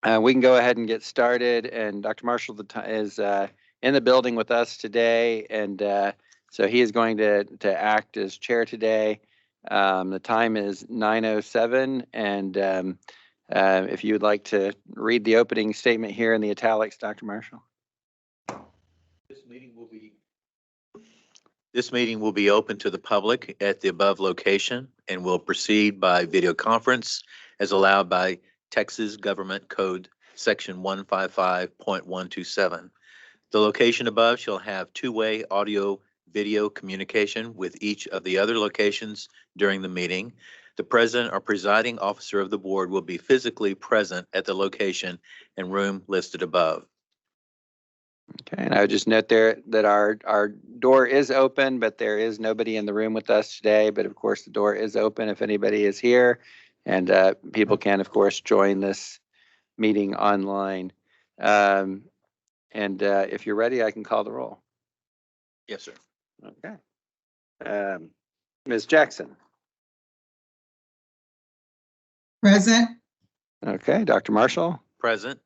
We can go ahead and get started. And Dr. Marshall is in the building with us today, and so he is going to act as chair today. The time is 9:07, and if you would like to read the opening statement here in the italics, Dr. Marshall. This meeting will be open to the public at the above location and will proceed by video conference as allowed by Texas Government Code Section 155.127. The location above shall have two-way audio-video communication with each of the other locations during the meeting. The president or presiding officer of the board will be physically present at the location and room listed above. Okay, and I would just note there that our door is open, but there is nobody in the room with us today. But of course, the door is open if anybody is here, and people can, of course, join this meeting online. If you're ready, I can call the roll. Yes, sir. Okay. Ms. Jackson. Present. Okay. Dr. Marshall. Present.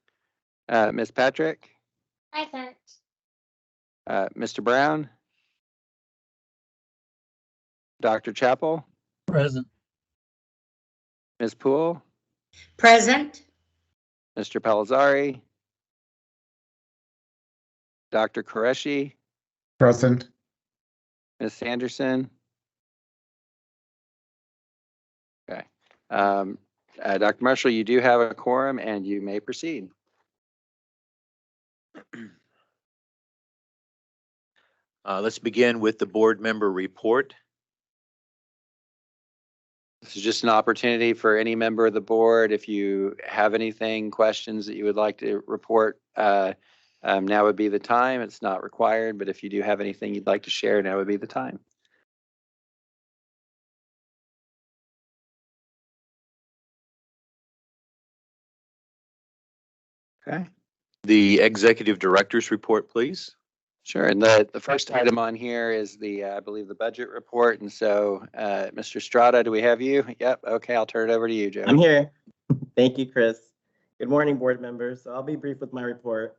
Ms. Patrick. Present. Mr. Brown. Dr. Chappell. Present. Ms. Poole. Present. Mr. Palazzari. Dr. Qureshi. Present. Ms. Sanderson. Okay. Dr. Marshall, you do have a quorum and you may proceed. Let's begin with the board member report. This is just an opportunity for any member of the board. If you have anything, questions that you would like to report, now would be the time. It's not required, but if you do have anything you'd like to share, now would be the time. Okay. The executive director's report, please. Sure. And the first item on here is the, I believe, the budget report. And so, Mr. Strada, do we have you? Yep. Okay. I'll turn it over to you, Joe. I'm here. Thank you, Chris. Good morning, board members. So I'll be brief with my report.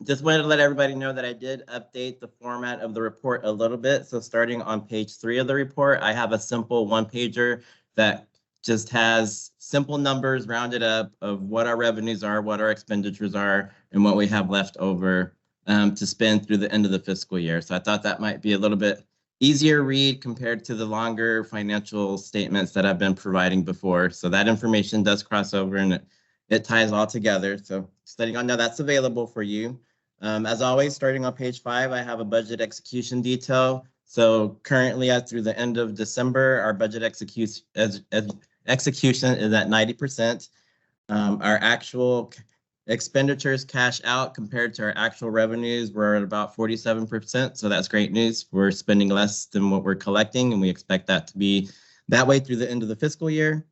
Just wanted to let everybody know that I did update the format of the report a little bit. So starting on page 3 of the report, I have a simple one-pager that just has simple numbers rounded up of what our revenues are, what our expenditures are, and what we have left over to spend through the end of the fiscal year. So I thought that might be a little bit easier read compared to the longer financial statements that I've been providing before. So that information does cross over and it ties all together. So just letting you know that's available for you. As always, starting on page 5, I have a budget execution detail. So currently, through the end of December, our budget execution is at 90%. Our actual expenditures cash out compared to our actual revenues, we're at about 47%. So that's great news. We're spending less than what we're collecting, and we expect that to be that way through the end of the fiscal year.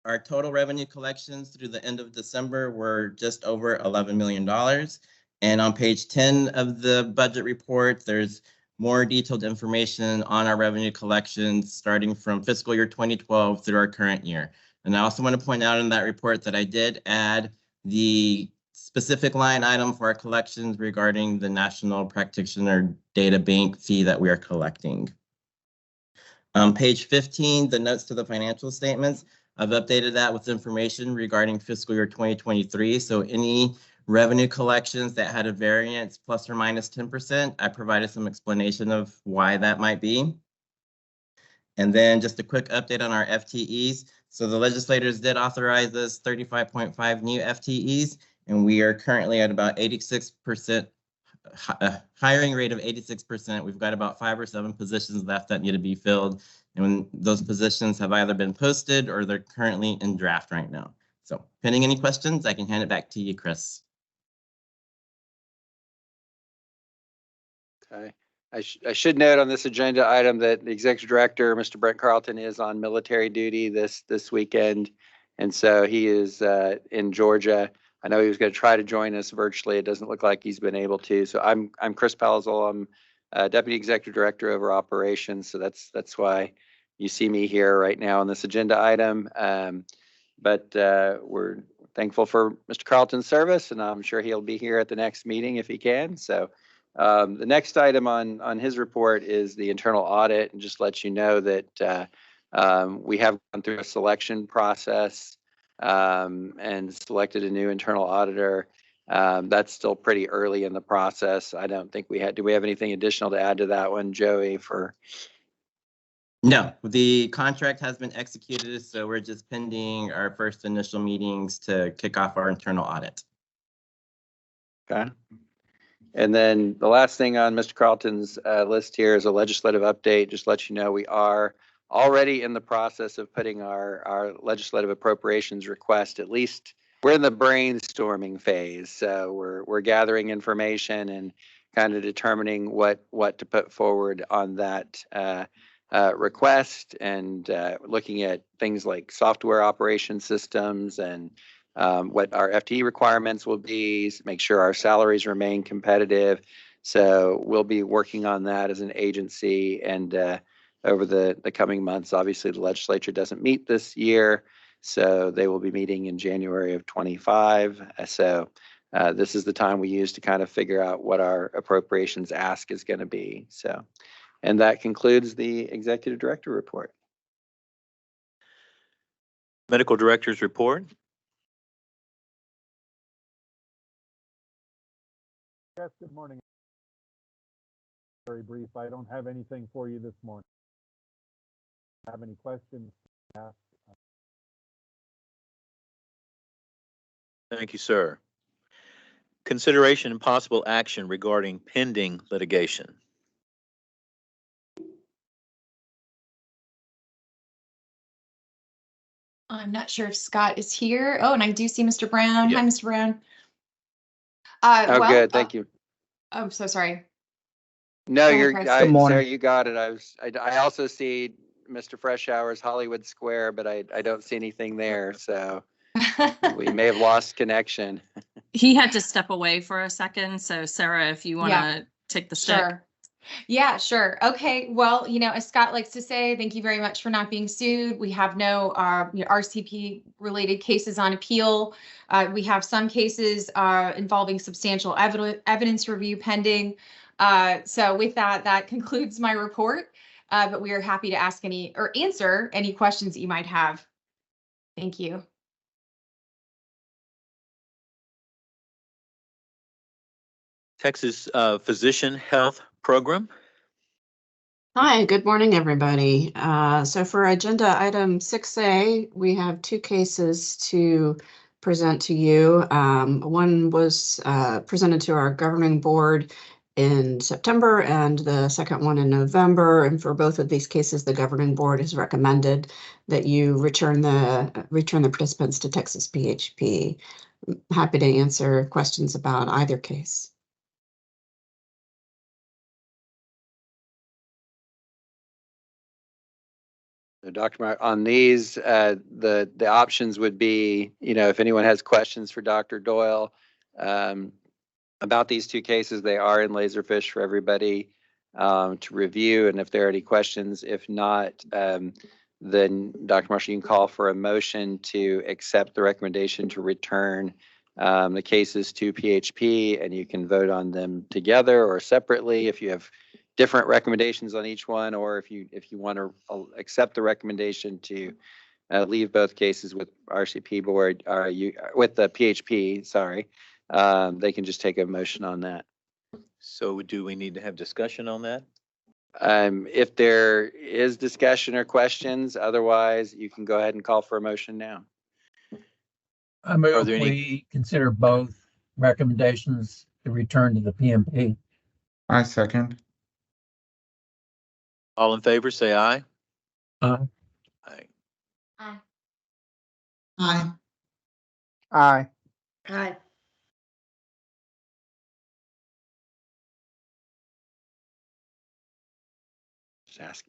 Our total revenue collections through the end of December were just over $11 million. And on page 10 of the budget report, there's more detailed information on our revenue collections starting from fiscal year 2012 through our current year. And I also want to point out in that report that I did add the specific line item for our collections regarding the National Practitioner Data Bank fee that we are collecting. On page 15, the notes to the financial statements, I've updated that with information regarding fiscal year 2023. So any revenue collections that had a variance plus or minus 10%, I provided some explanation of why that might be. And then just a quick update on our FTEs. So the legislators did authorize us 35.5 new FTEs, and we are currently at about 86%, hiring rate of 86%. We've got about 5 or 7 positions left that need to be filled. And those positions have either been posted or they're currently in draft right now. So pending any questions, I can hand it back to you, Chris. Okay. I should note on this agenda item that the executive director, Mr. Brent Carlton, is on military duty this weekend. And so he is in Georgia. I know he was going to try to join us virtually. It doesn't look like he's been able to. So I'm Chris Palazzolo. I'm Deputy Executive Director over operations. So that's why you see me here right now on this agenda item. but we're thankful for Mr. Carlton's service, and I'm sure he'll be here at the next meeting if he can. So the next item on his report is the internal audit, and just let you know that we have gone through a selection process and selected a new internal auditor. That's still pretty early in the process. I don't think do we have anything additional to add to that one, Joey, for? No, the contract has been executed, so we're just pending our first initial meetings to kick off our internal audit. Okay. And then the last thing on Mr. Carlton's list here is a legislative update. Just let you know, we are already in the process of putting our legislative appropriations request. At least we're in the brainstorming phase. So we're gathering information and kind of determining what to put forward on that request, and looking at things like software operation systems and what our FTE requirements will be, make sure our salaries remain competitive. So we'll be working on that as an agency, and over the coming months. Obviously, the legislature doesn't meet this year, so they will be meeting in January of 25. So this is the time we use to kind of figure out what our appropriations ask is going to be. So, and that concludes the executive director report. Medical director's report. Yes, good morning. Very brief. I don't have anything for you this morning. Have any questions? Ask. Thank you, sir. Consideration and possible action regarding pending litigation. I'm not sure if Scott is here. Oh, and I do see Mr. Brown. Yeah. Hi, Mr. Brown. Oh, good. Thank you. I'm so sorry. No, Go ahead, Chris. Good morning. Sarah, you got it. I also see Mr. Freshour's Hollywood Square, but I don't see anything there. So we may have lost connection. He had to step away for a second. So Sarah, if you want to take the stick. Sure. Yeah, sure. Okay. Well, as Scott likes to say, thank you very much for not being sued. We have no RCP related cases on appeal. We have some cases involving substantial evidence review pending. So with that concludes my report. But we are happy to answer any questions that you might have. Thank you. Texas Physician Health Program. Hi, good morning, everybody. So for agenda item 6A, we have two cases to present to you. One was presented to our governing board in September and the second one in November. And for both of these cases, the governing board has recommended that you return the participants to Texas PHP. I'm happy to answer questions about either case. Dr. Mark, on these, the options would be, if anyone has questions for Dr. Doyle about these two cases, they are in Laserfish for everybody to review. And if there are any questions, if not, then Dr. Marshall, you can call for a motion to accept the recommendation to return the cases to PHP, and you can vote on them together or separately if you have different recommendations on each one, or if you want to accept the recommendation to leave both cases with RCP board, with the PHP, sorry, they can just take a motion on that. So do we need to have discussion on that? If there is discussion or questions, otherwise you can go ahead and call for a motion now. I move Are there any- we consider both recommendations to return to the PMP. I second. All in favor, say aye. Aye. Aye. Aye. Aye. Aye. Aye. Just ask.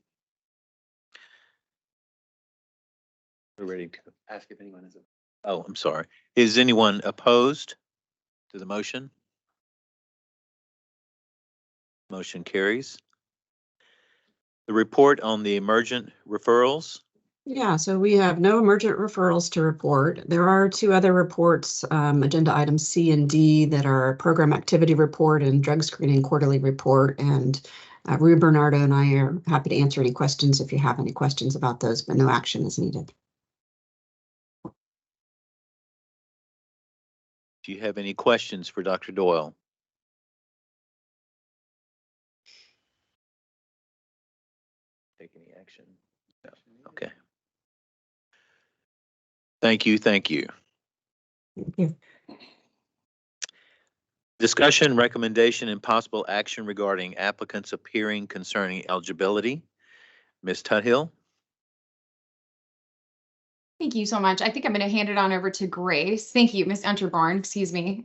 We're ready to. Ask if anyone is. Oh, I'm sorry. Is anyone opposed to the motion? Motion carries. The report on the emergent referrals. Yeah, so we have no emergent referrals to report. There are two other reports, agenda items C and D, that are program activity report and drug screening quarterly report. And Rue Bernardo and I are happy to answer any questions if you have any questions about those, but no action is needed. Do you have any questions for Dr. Doyle? Take any action? No. Okay. Thank you. Thank you. Thank you. Discussion, recommendation, and possible action regarding applicants appearing concerning eligibility. Ms. Tuthill? Thank you so much. I think I'm going to hand it on over to Grace. Thank you, Ms. Unterborn, excuse me.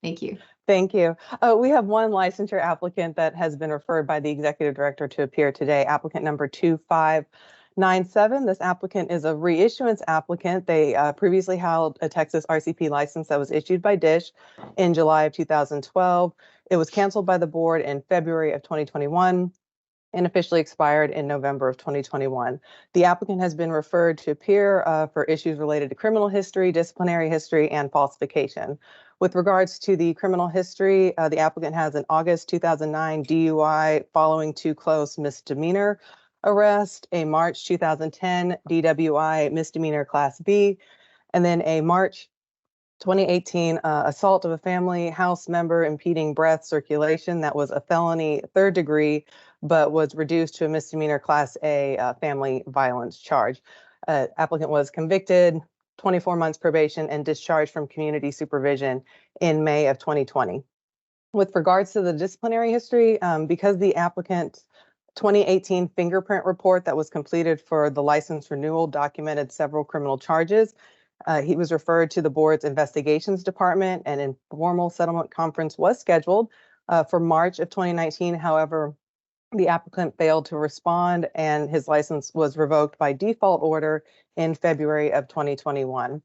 Thank you. Thank you. We have one licensure applicant that has been referred by the executive director to appear today, applicant number 2597. This applicant is a reissuance applicant. They previously held a Texas RCP license that was issued by DISH in July of 2012. It was canceled by the board in February of 2021 and officially expired in November of 2021. The applicant has been referred to appear for issues related to criminal history, disciplinary history, and falsification. With regards to the criminal history, the applicant has an August 2009 DUI following too close misdemeanor arrest, a March 2010 DWI misdemeanor class B, and then a March 2018 assault of a family house member impeding breath circulation. That was a felony 3rd degree, but was reduced to a misdemeanor class A family violence charge. Applicant was convicted, 24 months probation, and discharged from community supervision in May of 2020. With regards to the disciplinary history, because the applicant's 2018 fingerprint report that was completed for the license renewal documented several criminal charges, he was referred to the board's investigations department, and an informal settlement conference was scheduled for March of 2019. However, the applicant failed to respond and his license was revoked by default order in February of 2021.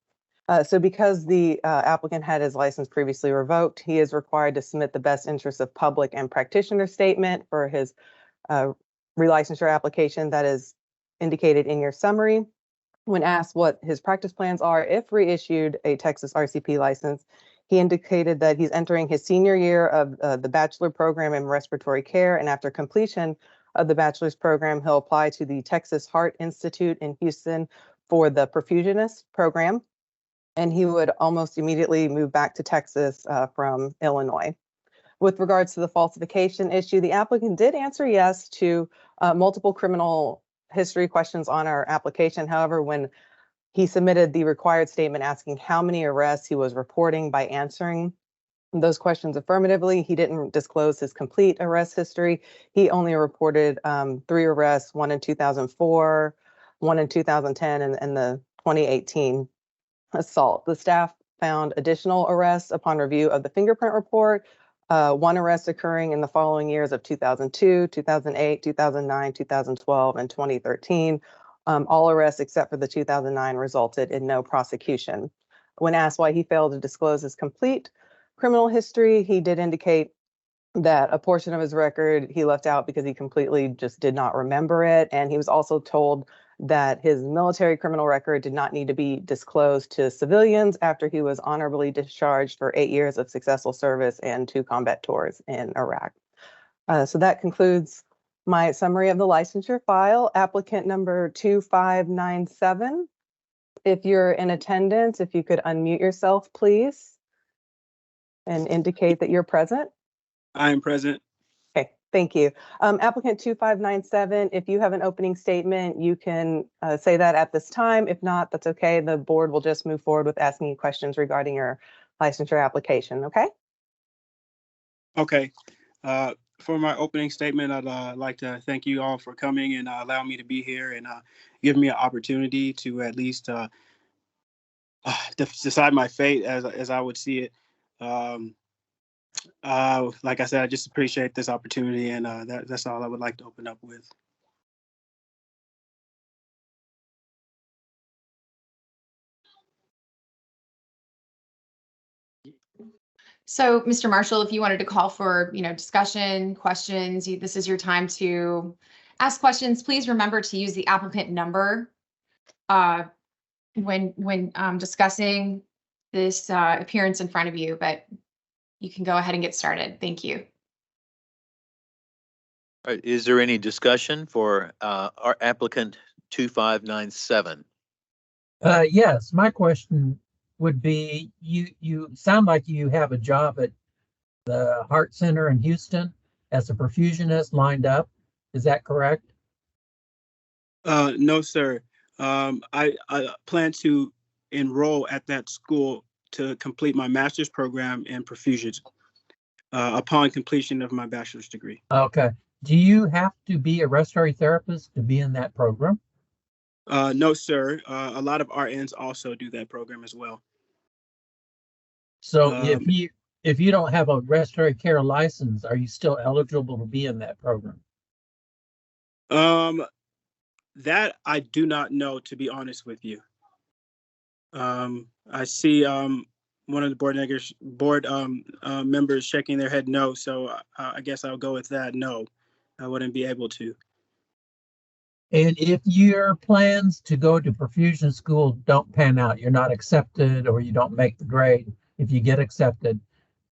So because the applicant had his license previously revoked, he is required to submit the best interest of public and practitioner statement for his relicensure application that is indicated in your summary. When asked what his practice plans are if reissued a Texas RCP license, he indicated that he's entering his senior year of the bachelor program in respiratory care, and after completion of the bachelor's program, he'll apply to the Texas Heart Institute in Houston for the perfusionist program, and he would almost immediately move back to Texas from Illinois. With regards to the falsification issue, the applicant did answer yes to multiple criminal history questions on our application. However, when he submitted the required statement asking how many arrests he was reporting by answering those questions affirmatively, he didn't disclose his complete arrest history. He only reported 3 arrests, 1 in 2004, 1 in 2010, and the 2018 assault. The staff found additional arrests upon review of the fingerprint report, 1 arrest occurring in the following years of 2002, 2008, 2009, 2012, and 2013. All arrests except for the 2009 resulted in no prosecution. When asked why he failed to disclose his complete criminal history, he did indicate that a portion of his record he left out because he completely just did not remember it. And he was also told that his military criminal record did not need to be disclosed to civilians after he was honorably discharged for 8 years of successful service and 2 combat tours in Iraq. So that concludes my summary of the licensure file. Applicant number 2597. If you're in attendance, if you could unmute yourself, please, and indicate that you're present. I am present. Okay, thank you. Applicant 2597, if you have an opening statement, you can say that at this time. If not, that's okay. The board will just move forward with asking you questions regarding your licensure application, okay? Okay. For my opening statement, I'd like to thank you all for coming and allowing me to be here and give me an opportunity to at least decide my fate as I would see it. Like I said, I just appreciate this opportunity, and that's all I would like to open up with. So, Mr. Marshall, if you wanted to call for, discussion, questions, this is your time to ask questions. Please remember to use the applicant number when discussing this appearance in front of you, but you can go ahead and get started. Thank you. All right, is there any discussion for our applicant 2597? Yes, my question would be, you sound like you have a job at the Heart Center in Houston as a perfusionist lined up. Is that correct? No, sir. I plan to enroll at that school to complete my master's program in perfusion upon completion of my bachelor's degree. Okay. Do you have to be a respiratory therapist to be in that program? No, sir. A lot of RNs also do that program as well. So if you don't have a respiratory care license, are you still eligible to be in that program? That I do not know, to be honest with you. I see one of the board members shaking their head no, so I guess I'll go with that. No, I wouldn't be able to. And if your plans to go to perfusion school don't pan out, you're not accepted or you don't make the grade, if you get accepted,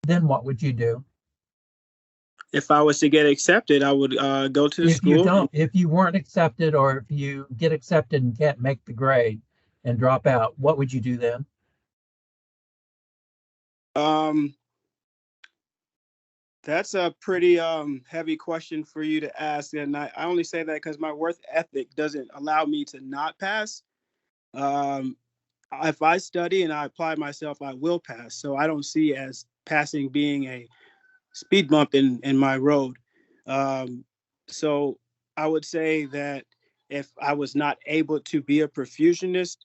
then what would you do? If I was to get accepted, I would go to the school. If you weren't accepted, or if you get accepted and can't make the grade and drop out, what would you do then? That's a pretty heavy question for you to ask, and I only say that because my work ethic doesn't allow me to not pass. If I study and I apply myself, I will pass. So I don't see as passing being a speed bump in my road. So I would say that if I was not able to be a perfusionist,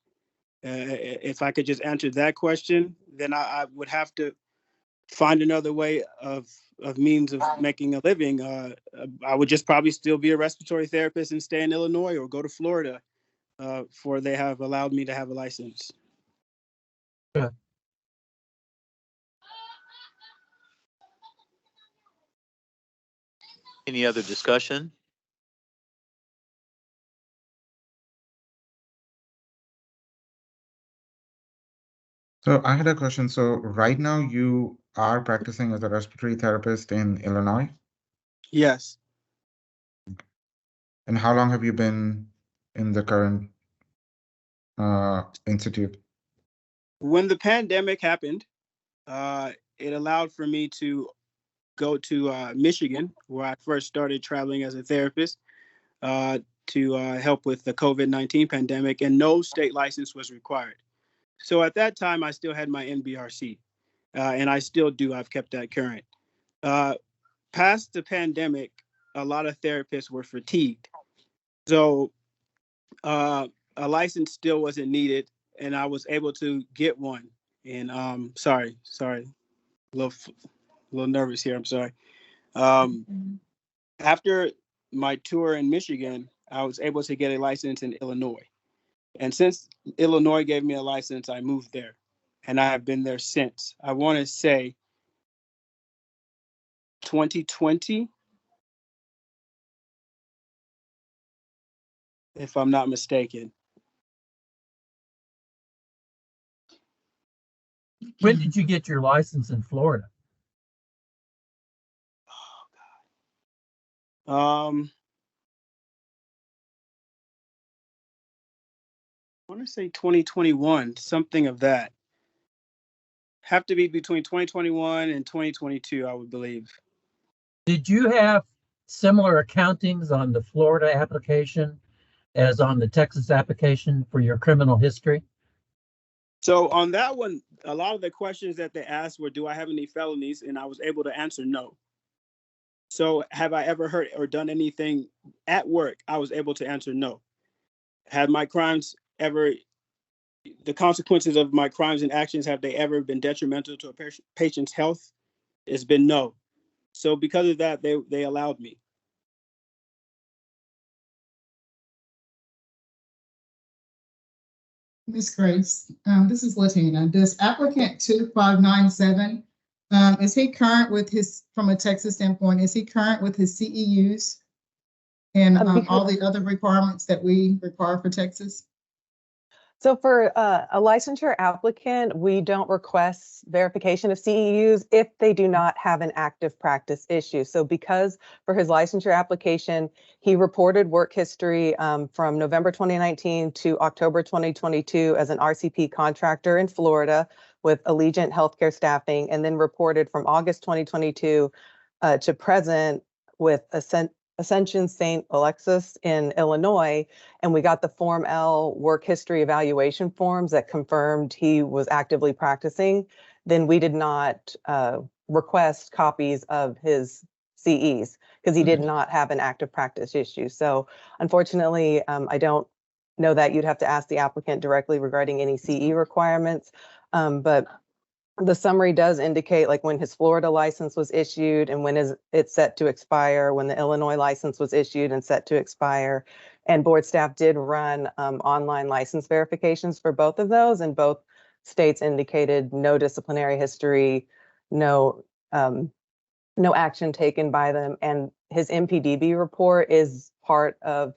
if I could just answer that question, then I would have to find another way of means of making a living. I would just probably still be a respiratory therapist and stay in Illinois or go to Florida, for they have allowed me to have a license. Yeah. Any other discussion? So I had a question. So right now you are practicing as a respiratory therapist in Illinois? Yes. And how long have you been in the current institute? When the pandemic happened, it allowed for me to go to Michigan, where I first started traveling as a therapist to help with the COVID-19 pandemic, and no state license was required. So at that time, I still had my NBRC, and I still do. I've kept that current. Past the pandemic, a lot of therapists were fatigued. So a license still wasn't needed, and I was able to get one. And sorry, a little nervous here. I'm sorry. After my tour in Michigan, I was able to get a license in Illinois. And since Illinois gave me a license, I moved there. And I have been there since. I want to say 2020, if I'm not mistaken. When did you get your license in Florida? I want to say 2021, something of that. Have to be between 2021 and 2022, I would believe. Did you have similar accountings on the Florida application as on the Texas application for your criminal history? So on that one, a lot of the questions that they asked were, do I have any felonies? And I was able to answer no. So have I ever hurt or done anything at work? I was able to answer no. Have my crimes ever, the consequences of my crimes and actions, have they ever been detrimental to a patient's health? It's been no. So because of that, they allowed me. Ms. Grace, this is Latina. Does applicant 2597, is he current with his, from a Texas standpoint, is he current with his CEUs and all the other requirements that we require for Texas? So for a licensure applicant, we don't request verification of CEUs if they do not have an active practice issue. So because for his licensure application, he reported work history from November 2019 to October 2022 as an RCP contractor in Florida with Allegiant Healthcare Staffing, and then reported from August 2022 to present with Ascension St. Alexis in Illinois, and we got the Form L work history evaluation forms that confirmed he was actively practicing, then we did not request copies of his CEs because he did not have an active practice issue. So unfortunately, I don't know that. You'd have to ask the applicant directly regarding any CE requirements. But the summary does indicate like when his Florida license was issued and when is it set to expire, when the Illinois license was issued and set to expire. And board staff did run online license verifications for both of those, and both states indicated no disciplinary history, no action taken by them. And his MPDB report is part of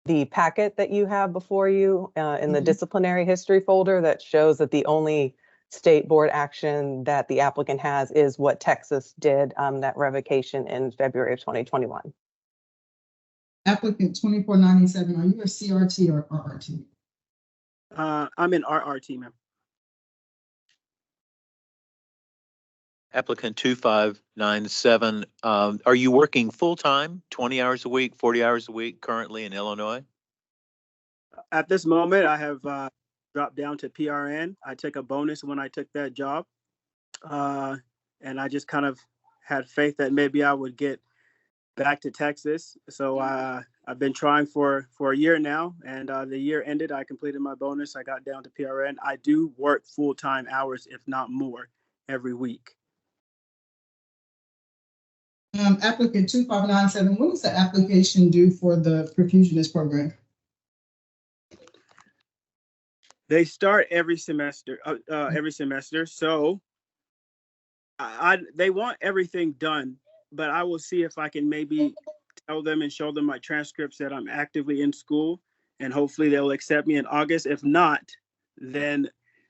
the packet that you have before you in the disciplinary history folder that shows that the only state board action that the applicant has is what Texas did, that revocation in February of 2021. Applicant 2497, are you a CRT or RRT? I'm in RRT, ma'am. Applicant 2597, are you working full-time, 20 hours a week, 40 hours a week currently in Illinois? At this moment, I have dropped down to PRN. I took a bonus when I took that job. And I just kind of had faith that maybe I would get back to Texas. So I've been trying for a year now, and the year ended. I completed my bonus. I got down to PRN. I do work full-time hours, if not more, every week. Applicant 2597, when is the application due for the perfusionist program? They start every semester. So they want everything done, but I will see if I can maybe tell them and show them my transcripts that I'm actively in school, and hopefully they'll accept me in August. If not, then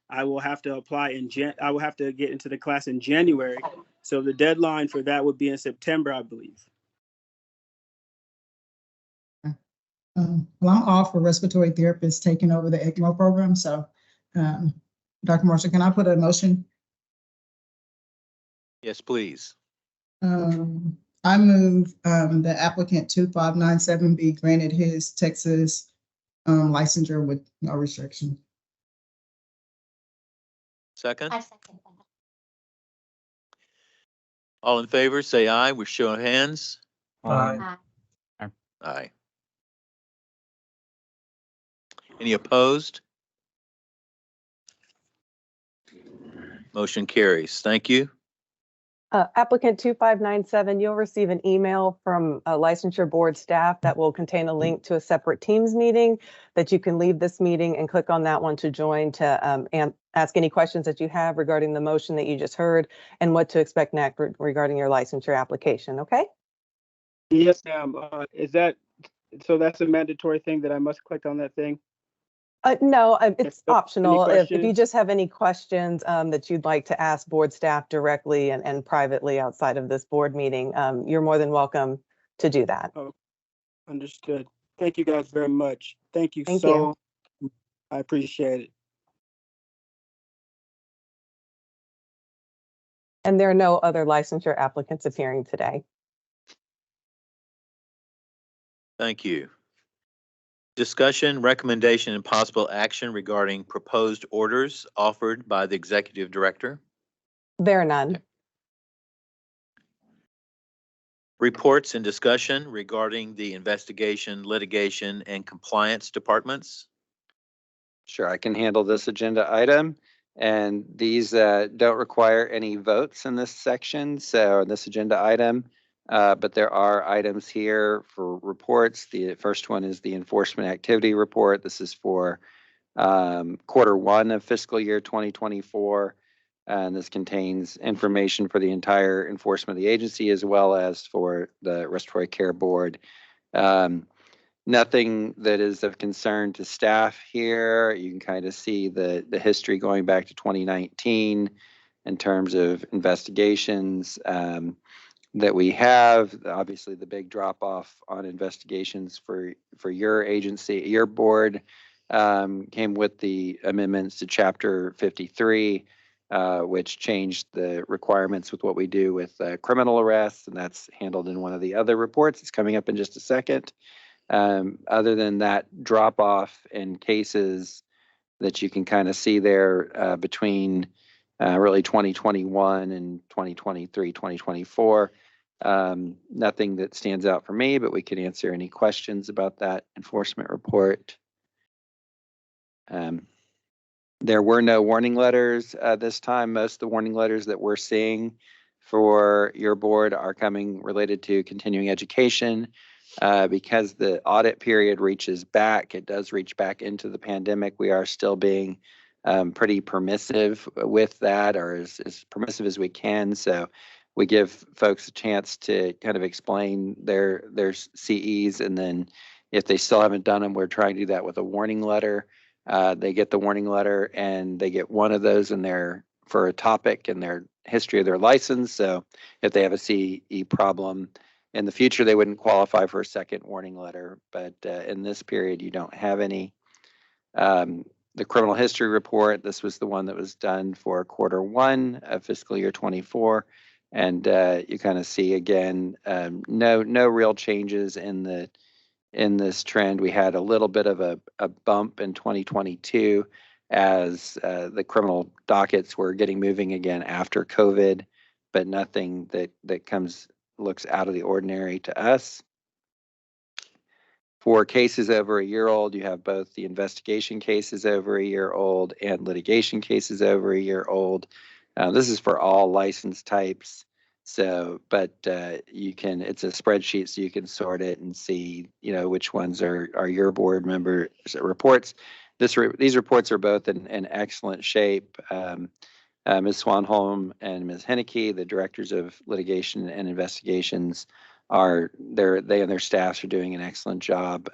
I will have to apply I will have to get into the class in January. So the deadline for that would be in September, I believe. Well, I'm all for respiratory therapists taking over the ECMO program. So, Dr. Marshall, can I put a motion? Yes, please. I move the applicant 2597 be granted his Texas licensure with no restriction. Second? I second that. All in favor, say aye with show of hands. Aye. Aye. Any opposed? Motion carries. Thank you. Applicant 2597, you'll receive an email from licensure board staff that will contain a link to a separate Teams meeting that you can leave this meeting and click on that one to join to ask any questions that you have regarding the motion that you just heard and what to expect next regarding your licensure application, okay? Yes, ma'am. So that's a mandatory thing that I must click on that thing? No, it's Any optional. If you questions? just have any questions that you'd like to ask board staff directly and privately outside of this board meeting, you're more than welcome to do that. Oh, understood. Thank you guys very much. Thank you Thank so much. I appreciate it. And there are no other licensure applicants appearing today. Thank you. Discussion, recommendation, and possible action regarding proposed orders offered by the executive director. There are none. Reports and discussion regarding the investigation, litigation, and compliance departments. Sure, I can handle this agenda item. And these don't require any votes in this section, so this agenda item. But there are items here for reports. The first one is the enforcement activity report. This is for Q1 of fiscal year 2024. And this contains information for the entire enforcement of the agency as well as for the Respiratory Care Board. Nothing that is of concern to staff here. You can kind of see the history going back to 2019 in terms of investigations that we have. Obviously, the big drop off on investigations for your agency, your board, came with the amendments to Chapter 53, which changed the requirements with what we do with criminal arrests, and that's handled in one of the other reports. It's coming up in just a second. Other than that drop off in cases that you can kind of see there between really 2021 and 2023, 2024. Nothing that stands out for me, but we can answer any questions about that enforcement report. There were no warning letters this time. Most of the warning letters that we're seeing for your board are coming related to continuing education. Because the audit period reaches back, it does reach back into the pandemic. We are still being pretty permissive with that, or as permissive as we can. So we give folks a chance to kind of explain their CEs, and then if they still haven't done them, we're trying to do that with a warning letter. They get the warning letter, and they get one of those in there for a topic in their history of their license. So if they have a CE problem, in the future, they wouldn't qualify for a second warning letter, but in this period, you don't have any. The criminal history report, this was the one that was done for Q1 of fiscal year 24. And you kind of see again, no real changes in this trend. We had a little bit of a bump in 2022 as the criminal dockets were getting moving again after COVID, but nothing that looks out of the ordinary to us. For cases over a year old, you have both the investigation cases over a year old and litigation cases over a year old. This is for all license types. So, but it's a spreadsheet, so you can sort it and see, which ones are your board members' reports. These reports are both in excellent shape. Ms. Swanholm and Ms. Henneke, the directors of litigation and investigations, they and their staffs are doing an excellent job.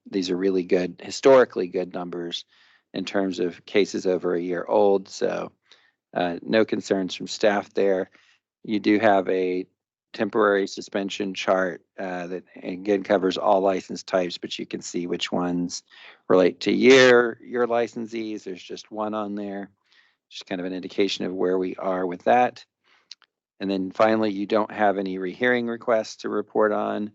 These are really good, historically good numbers in terms of cases over a year old. So no concerns from staff there. You do have a temporary suspension chart that again covers all license types, but you can see which ones relate to your licensees. There's just one on there. Just kind of an indication of where we are with that. And then finally, you don't have any rehearing requests to report on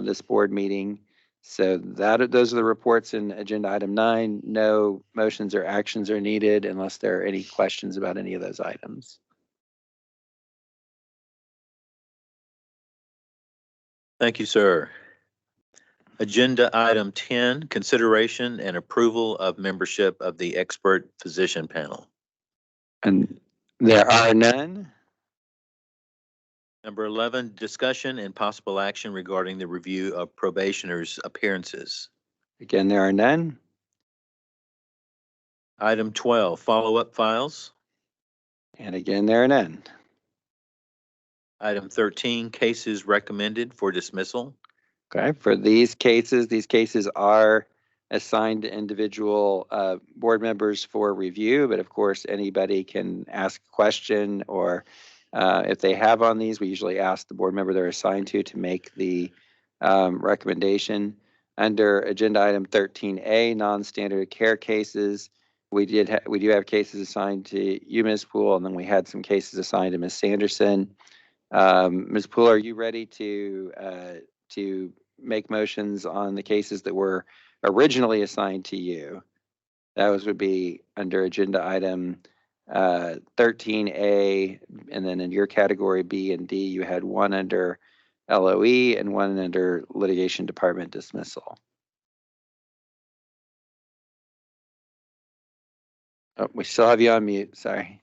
this board meeting. So those are the reports in agenda item 9. No motions or actions are needed unless there are any questions about any of those items. Thank you, sir. Agenda item 10, consideration and approval of membership of the expert physician panel. And there are none. Number 11, discussion and possible action regarding the review of probationers' appearances. Again, there are none. Item 12, follow-up files. And again, there are none. Item 13, cases recommended for dismissal. Okay, for these cases are assigned to individual board members for review, but of course anybody can ask a question, or if they have on these, we usually ask the board member they're assigned to make the recommendation. Under agenda item 13A, non-standard care cases, we do have cases assigned to you, Ms. Poole, and then we had some cases assigned to Ms. Sanderson. Ms. Poole, are you ready to make motions on the cases that were originally assigned to you? Those would be under agenda item 13A, and then in your category B and D, you had one under LOE and one under litigation department dismissal. Oh, we still have you on mute, sorry.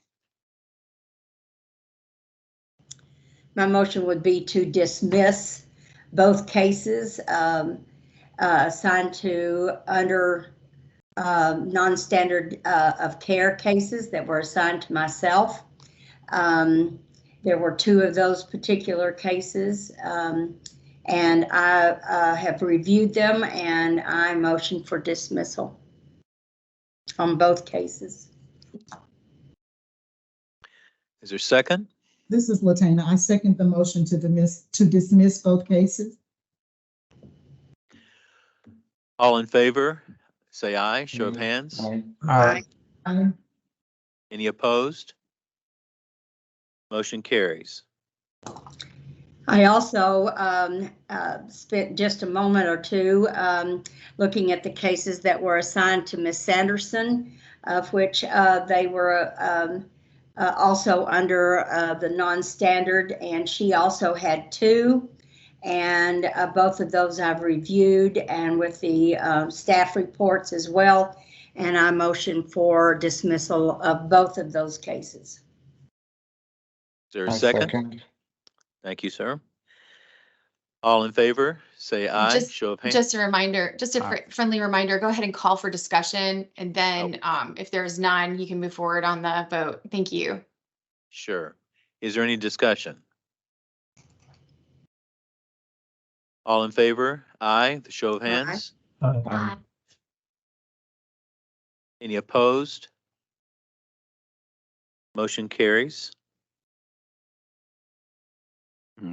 My motion would be to dismiss both cases assigned to under non-standard of care cases that were assigned to myself. There were 2 of those particular cases, And I have reviewed them and I motion for dismissal on both cases. Is there a second? This is Latanya. I second the motion to dismiss both cases. All in favor, say aye. Show of hands. Aye. Any opposed? Motion carries. I also spent just a moment or two looking at the cases that were assigned to Ms. Sanderson, of which they were also under the non-standard, and she also had 2. And both of those I've reviewed, and with the staff reports as well. And I motion for dismissal of both of those cases. Is there a second? Thank you, sir. All in favor, say aye. Show of hands. Just a reminder, just a friendly reminder, go ahead and call for discussion. And then if there's none, you can move forward on the vote. Thank you. Sure. Is there any discussion? All in favor? Aye. The show of hands. Aye. Any opposed? Motion carries.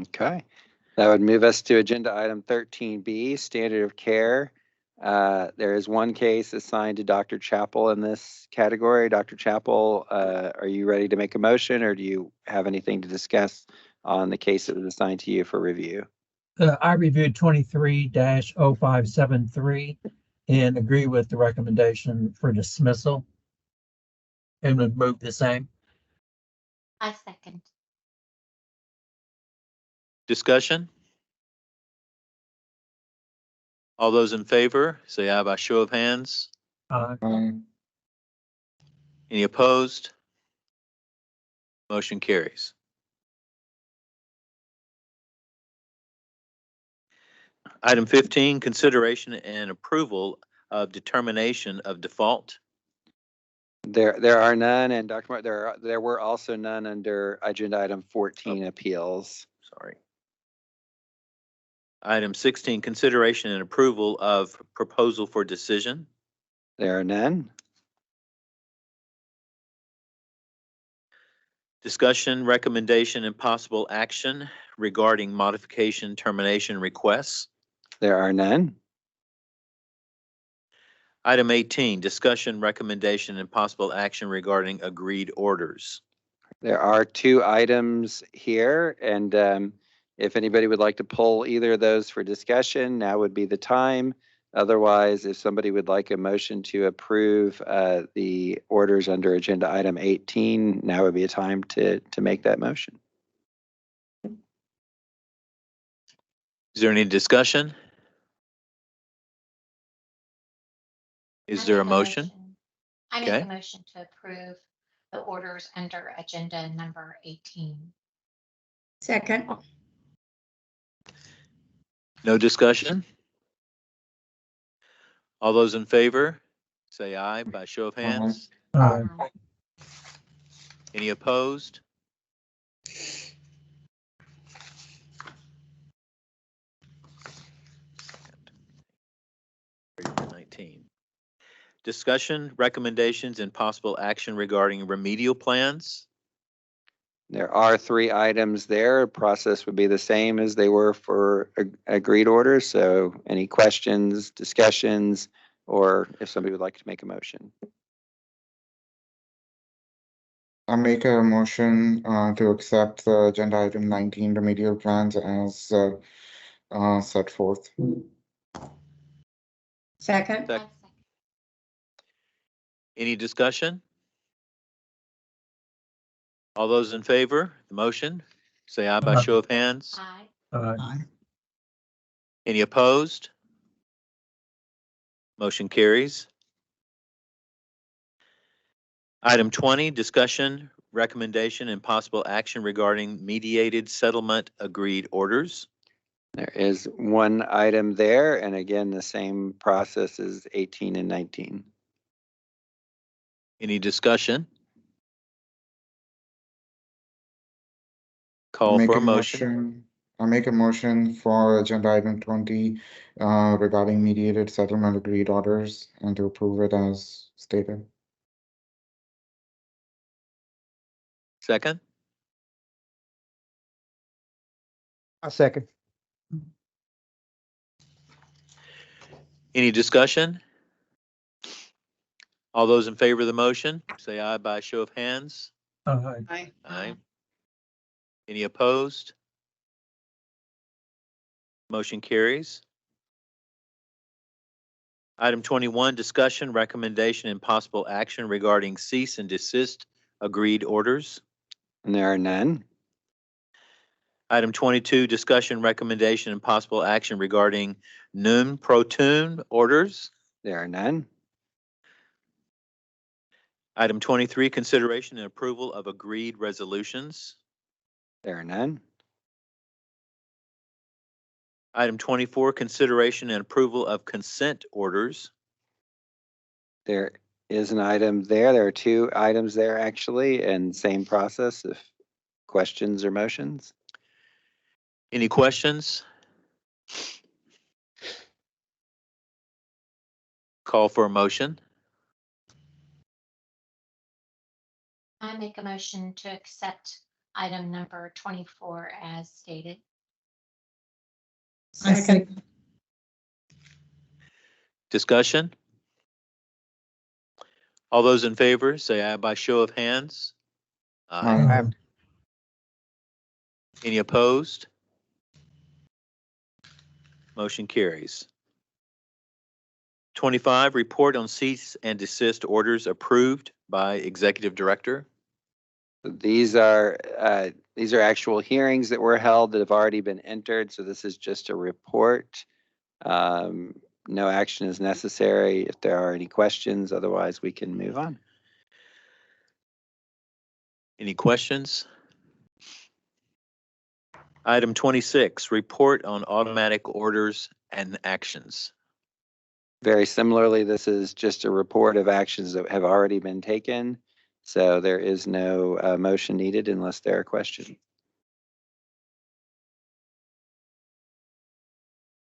Okay. That would move us to agenda item 13B, standard of care. There is one case assigned to Dr. Chappell in this category. Dr. Chappell, are you ready to make a motion, or do you have anything to discuss on the case that was assigned to you for review? I reviewed 23-0573 and agree with the recommendation for dismissal and would move the same. I second. Discussion? All those in favor, say aye by show of hands. Aye. Any opposed? Motion carries. Item 15, consideration and approval of determination of default. There are none, and Dr. Martin, there were also none under agenda item 14, appeals. Sorry. Item 16, consideration and approval of proposal for decision. There are none. Discussion, recommendation, and possible action regarding modification termination requests. There are none. Item 18, discussion, recommendation, and possible action regarding agreed orders. There are 2 items here, and if anybody would like to pull either of those for discussion, now would be the time. Otherwise, if somebody would like a motion to approve the orders under agenda item 18, now would be a time to make that motion. Is there any discussion? Is there a motion? I make Okay. a motion to approve the orders under agenda number 18. Second. No discussion? All those in favor, say aye by show of hands. Aye. Any opposed? Discussion, recommendations, and possible action regarding remedial plans. There are 3 items there. Process would be the same as they were for agreed orders. So any questions, discussions, or if somebody would like to make a motion. I make a motion to accept the agenda item 19 remedial plans as set forth. Second. Sec- Any discussion? All those in favor, of the motion, say aye by show of hands. Aye. Aye. Any opposed? Motion carries. Item 20, discussion, recommendation, and possible action regarding mediated settlement agreed orders. There is 1 item there, and again, the same process as 18 and 19. Any discussion? Call Make for a motion. I make a motion for agenda item 20 regarding mediated settlement agreed orders and to approve it as stated. Second, A second. any discussion? All those in favor of the motion, say aye by a show of hands. Aye. Aye. Any opposed? Motion carries. Item 21, discussion, recommendation, and possible action regarding cease and desist agreed orders. And there are none. Item 22, discussion, recommendation, and possible action regarding non pro tune orders. There are none. Item 23, consideration and approval of agreed resolutions. There are none. Item 24, consideration and approval of consent orders. There is an item there. There are two items there actually, and same process if questions or motions. Any questions? Call for a motion. I make a motion to accept item number 24 as stated. I second. Discussion? All those in favor, say aye by show of hands. Aye. Any opposed? Motion carries. 25, report on cease and desist orders approved by Executive Director. These are actual hearings that were held that have already been entered. So this is just a report. No action is necessary if there are any questions. Otherwise, we can move on. Any questions? Item 26, report on automatic orders and actions. Very similarly, this is just a report of actions that have already been taken. So there is no motion needed unless there are questions.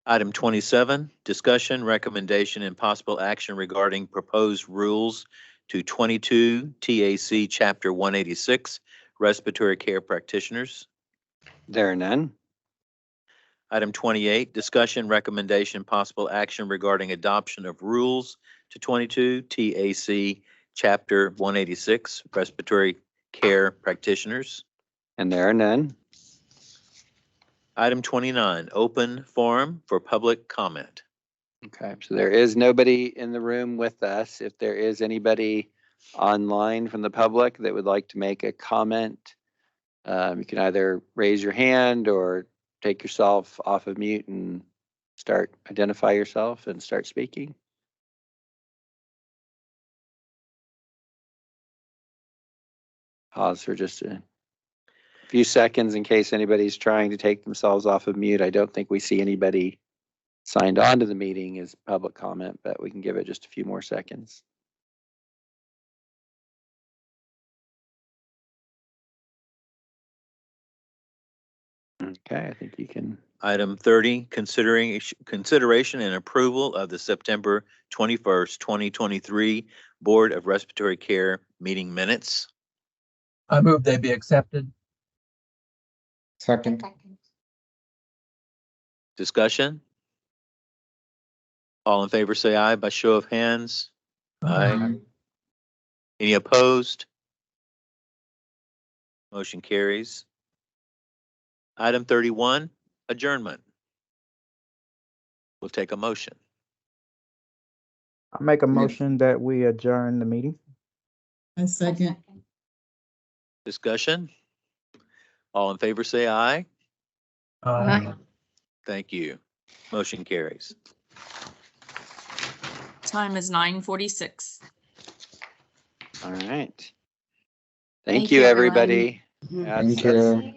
Item 27, discussion, recommendation, and possible action regarding proposed rules to 22 TAC Chapter 186, respiratory care practitioners. There are none. Item 28, discussion, recommendation, possible action regarding adoption of rules to 22 TAC Chapter 186, respiratory care practitioners. And there are none. Item 29, open forum for public comment. Okay, so there is nobody in the room with us. If there is anybody online from the public that would like to make a comment, you can either raise your hand or take yourself off of mute and identify yourself and start speaking. Pause for just a few seconds in case anybody's trying to take themselves off of mute. I don't think we see anybody signed on to the meeting as public comment, but we can give it just a few more seconds. Okay, I think you can. Item 30, consideration and approval of the September 21st, 2023 Board of Respiratory Care meeting minutes. I move they be accepted. Second. Discussion? All in favor say aye by show of hands. Aye. Any opposed? Motion carries. Item 31, adjournment. We'll take a motion. I make a motion that we adjourn the meeting. I second. Discussion? All in favor say aye. Aye. Thank you. Motion carries. Time is 9:46. All right. Thank Thank you, you, everyone. everybody. Mhm. That's- Thank you. that's-